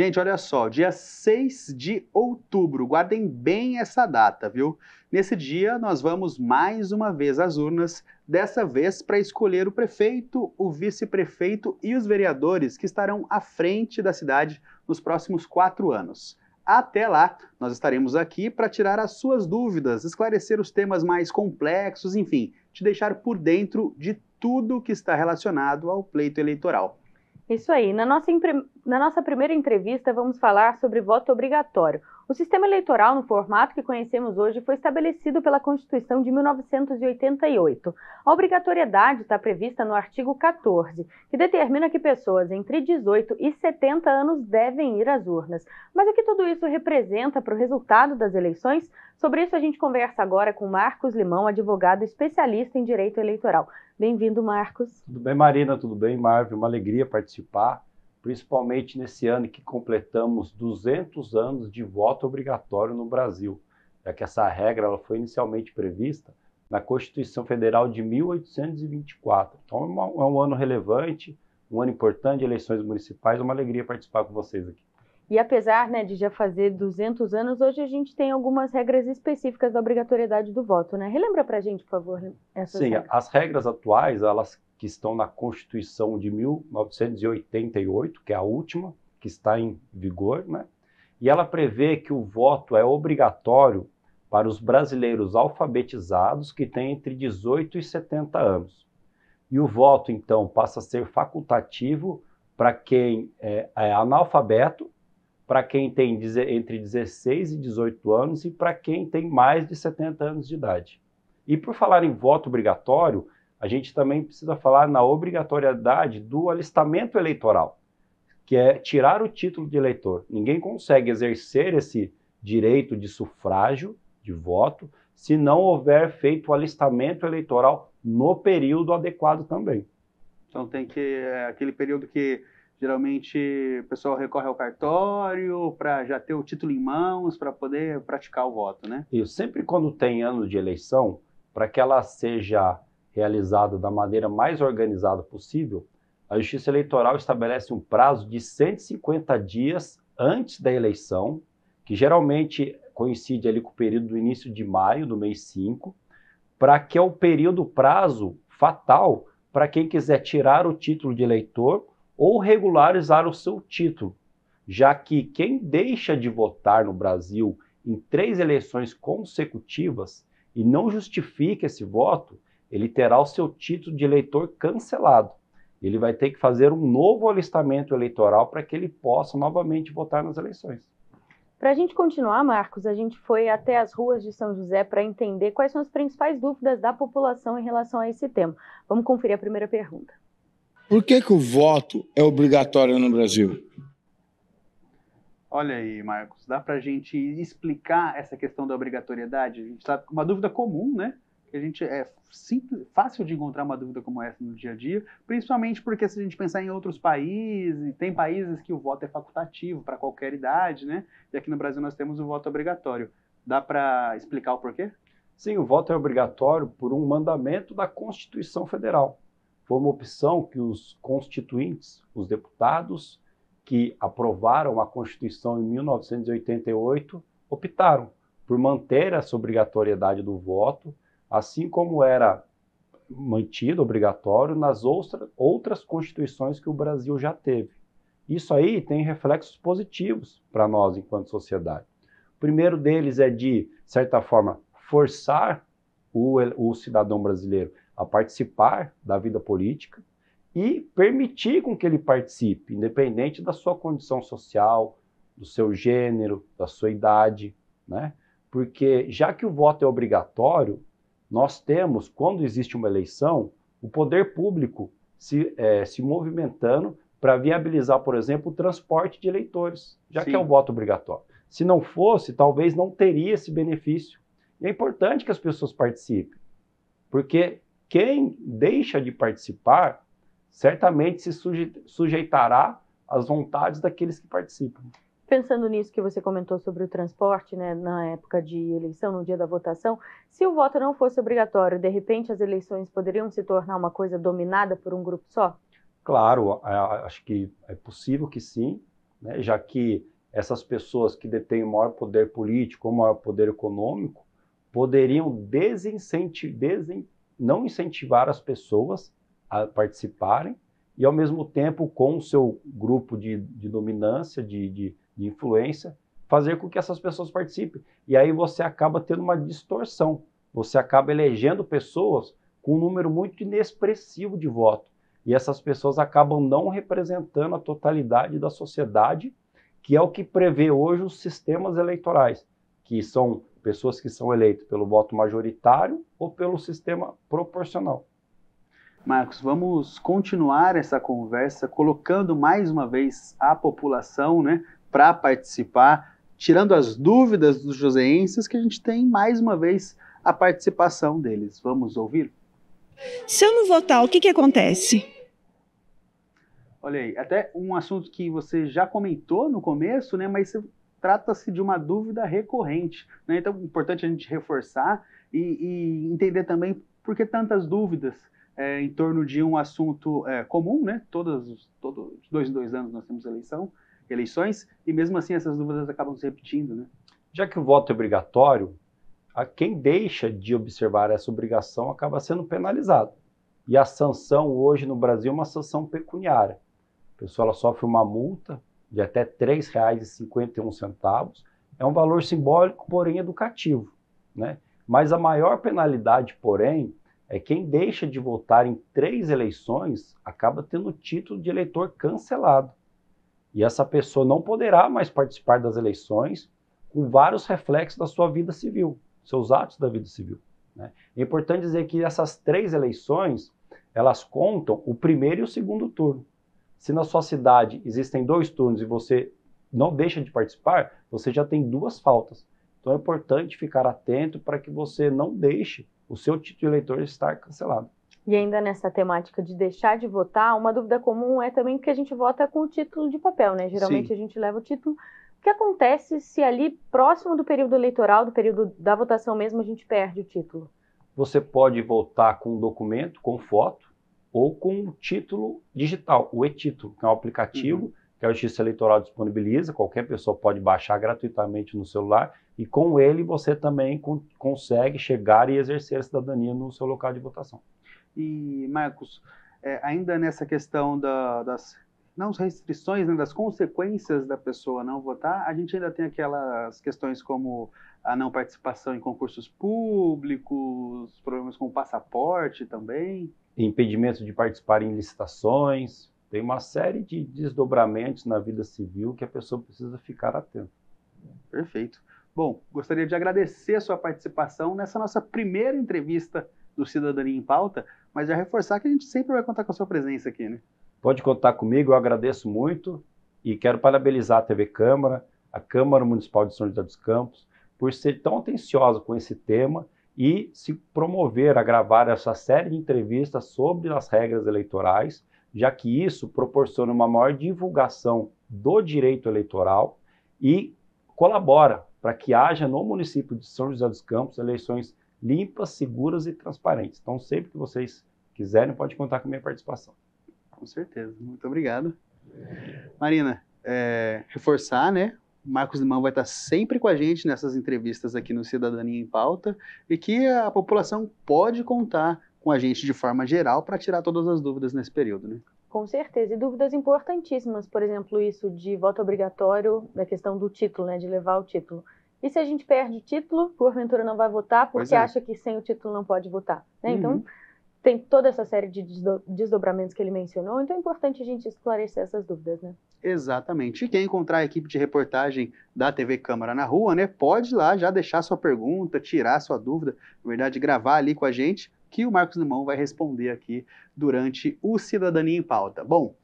Gente, olha só, dia 6 de outubro, guardem bem essa data, viu? Nesse dia, nós vamos mais uma vez às urnas, dessa vez para escolher o prefeito, o vice-prefeito e os vereadores que estarão à frente da cidade nos próximos 4 anos. Até lá, nós estaremos aqui para tirar as suas dúvidas, esclarecer os temas mais complexos, enfim, te deixar por dentro de tudo que está relacionado ao pleito eleitoral. Isso aí. Na nossa primeira entrevista, vamos falar sobre voto obrigatório. O sistema eleitoral, no formato que conhecemos hoje, foi estabelecido pela Constituição de 1988. A obrigatoriedade está prevista no artigo 14, que determina que pessoas entre 18 e 70 anos devem ir às urnas. Mas o que tudo isso representa para o resultado das eleições? Sobre isso a gente conversa agora com Marcos Limão, advogado especialista em direito eleitoral. Bem-vindo, Marcos. Tudo bem, Marina? Tudo bem, Marvel? Uma alegria participar, principalmente nesse ano que completamos 200 anos de voto obrigatório no Brasil, já que essa regra ela foi inicialmente prevista na Constituição Federal de 1824. Então é um ano relevante, um ano importante de eleições municipais, uma alegria participar com vocês aqui. E apesar, de já fazer 200 anos, hoje a gente tem algumas regras específicas da obrigatoriedade do voto, né? Relembra pra gente, por favor, essas regras. As regras atuais, elas que estão na Constituição de 1988, que é a última, que está em vigor, né? E ela prevê que o voto é obrigatório para os brasileiros alfabetizados que têm entre 18 e 70 anos. E o voto, então, passa a ser facultativo para quem é analfabeto, para quem tem entre 16 e 18 anos e para quem tem mais de 70 anos de idade. E por falar em voto obrigatório, a gente também precisa falar na obrigatoriedade do alistamento eleitoral, que é tirar o título de eleitor. Ninguém consegue exercer esse direito de sufrágio, de voto, se não houver feito o alistamento eleitoral no período adequado também. Então tem que aquele período que geralmente o pessoal recorre ao cartório para já ter o título em mãos, para poder praticar o voto, né? E sempre quando tem anos de eleição, para que ela seja realizada da maneira mais organizada possível, a Justiça Eleitoral estabelece um prazo de 150 dias antes da eleição, que geralmente coincide ali com o período do início de maio, do mês 5, para que é o prazo fatal para quem quiser tirar o título de eleitor ou regularizar o seu título, já que quem deixa de votar no Brasil em 3 eleições consecutivas e não justifica esse voto, ele terá o seu título de eleitor cancelado. Ele vai ter que fazer um novo alistamento eleitoral para que ele possa novamente votar nas eleições. Para a gente continuar, Marcos, a gente foi até as ruas de São José para entender quais são as principais dúvidas da população em relação a esse tema. Vamos conferir a primeira pergunta. Por que o voto é obrigatório no Brasil? Olha aí, Marcos, dá para a gente explicar essa questão da obrigatoriedade? A gente sabe que uma dúvida comum, né? Que a gente simples, fácil de encontrar uma dúvida como essa no dia a dia, principalmente porque se a gente pensar em outros países, tem países que o voto é facultativo para qualquer idade, né? E aqui no Brasil nós temos o voto obrigatório. Dá para explicar o porquê? Sim, o voto é obrigatório por um mandamento da Constituição Federal. Foi uma opção que os constituintes, os deputados que aprovaram a Constituição em 1988, optaram por manter essa obrigatoriedade do voto, assim como era mantido obrigatório nas outras constituições que o Brasil já teve. Isso aí tem reflexos positivos para nós enquanto sociedade. O primeiro deles é de, certa forma, forçar o cidadão brasileiro a participar da vida política e permitir com que ele participe, independente da sua condição social, do seu gênero, da sua idade, né? Porque já que o voto é obrigatório, nós temos, quando existe uma eleição, o poder público se movimentando para viabilizar, por exemplo, o transporte de eleitores, já que é um voto obrigatório. Se não fosse, talvez não teria esse benefício. E é importante que as pessoas participem, porque quem deixa de participar certamente se sujeitará às vontades daqueles que participam. Pensando nisso que você comentou sobre o transporte, né, na época de eleição, no dia da votação, se o voto não fosse obrigatório, de repente as eleições poderiam se tornar uma coisa dominada por um grupo só? Claro, acho que é possível que sim, né? Já que essas pessoas que detêm o maior poder político ou maior poder econômico poderiam não incentivar as pessoas a participarem e, ao mesmo tempo, com o seu grupo de dominância, de influência, fazer com que essas pessoas participem. E aí você acaba tendo uma distorção. Você acaba elegendo pessoas com um número muito inexpressivo de voto. E essas pessoas acabam não representando a totalidade da sociedade, que é o que prevê hoje os sistemas eleitorais, que são pessoas que são eleitas pelo voto majoritário ou pelo sistema proporcional. Marcos, vamos continuar essa conversa colocando mais uma vez a população, né, para participar, tirando as dúvidas dos joseenses, que a gente tem mais uma vez a participação deles. Vamos ouvir? Se eu não votar, o que acontece? Olha aí, até um assunto que você já comentou no começo, né, mas trata-se de uma dúvida recorrente, né? Então é importante a gente reforçar e entender também por que tantas dúvidas em torno de um assunto comum, né? Todos de 2 em 2 anos nós temos eleições, e mesmo assim essas dúvidas acabam se repetindo, né? Já que o voto é obrigatório, quem deixa de observar essa obrigação acaba sendo penalizado. E a sanção hoje no Brasil é uma sanção pecuniária. A pessoa ela sofre uma multa de até R$ 3,51. É um valor simbólico, porém educativo, né? Mas a maior penalidade, porém, é quem deixa de votar em 3 eleições acaba tendo o título de eleitor cancelado. E essa pessoa não poderá mais participar das eleições, com vários reflexos da sua vida civil, seus atos da vida civil, né? É importante dizer que essas 3 eleições, elas contam o primeiro e o segundo turno. Se na sua cidade existem 2 turnos e você não deixa de participar, você já tem 2 faltas. Então é importante ficar atento para que você não deixe o seu título de eleitor estar cancelado. E ainda nessa temática de deixar de votar, uma dúvida comum é também que a gente vota com o título de papel, né? Geralmente Sim. A gente leva o título. O que acontece se ali, próximo do período eleitoral, do período da votação mesmo, a gente perde o título? Você pode votar com um documento, com foto, ou com o título digital, o e-título, que é um aplicativo que a Justiça Eleitoral disponibiliza, qualquer pessoa pode baixar gratuitamente no celular, e com ele você também consegue chegar e exercer a cidadania no seu local de votação. E, Marcos, ainda nessa questão das não restrições, né, das consequências da pessoa não votar, a gente ainda tem aquelas questões como a não participação em concursos públicos, problemas com o passaporte também. Impedimento de participar em licitações, tem uma série de desdobramentos na vida civil que a pessoa precisa ficar atenta. Perfeito. Bom, gostaria de agradecer a sua participação nessa nossa primeira entrevista do Cidadania em Pauta, mas já reforçar que a gente sempre vai contar com a sua presença aqui, né? Pode contar comigo, eu agradeço muito e quero parabenizar a TV Câmara, a Câmara Municipal de São José dos Campos, por ser tão atenciosa com esse tema e se promover a gravar essa série de entrevistas sobre as regras eleitorais, já que isso proporciona uma maior divulgação do direito eleitoral e colabora para que haja no município de São José dos Campos eleições limpas, seguras e transparentes. Então, sempre que vocês quiserem, pode contar com a minha participação. Com certeza. Muito obrigado. Marina, reforçar, né? O Marcos Limão vai estar sempre com a gente nessas entrevistas aqui no Cidadania em Pauta e que a população pode contar com a gente de forma geral para tirar todas as dúvidas nesse período, né? Com certeza, e dúvidas importantíssimas, por exemplo, isso de voto obrigatório, da questão do título, né, de levar o título. E se a gente perde o título, porventura não vai votar porque acha que sem o título não pode votar, né? Então, tem toda essa série de desdobramentos que ele mencionou, então é importante a gente esclarecer essas dúvidas, né? Exatamente. E quem encontrar a equipe de reportagem da TV Câmara na rua, né, pode ir lá já deixar sua pergunta, tirar sua dúvida, na verdade, gravar ali com a gente, que o Marcos Limão vai responder aqui durante o Cidadania em Pauta. Bom...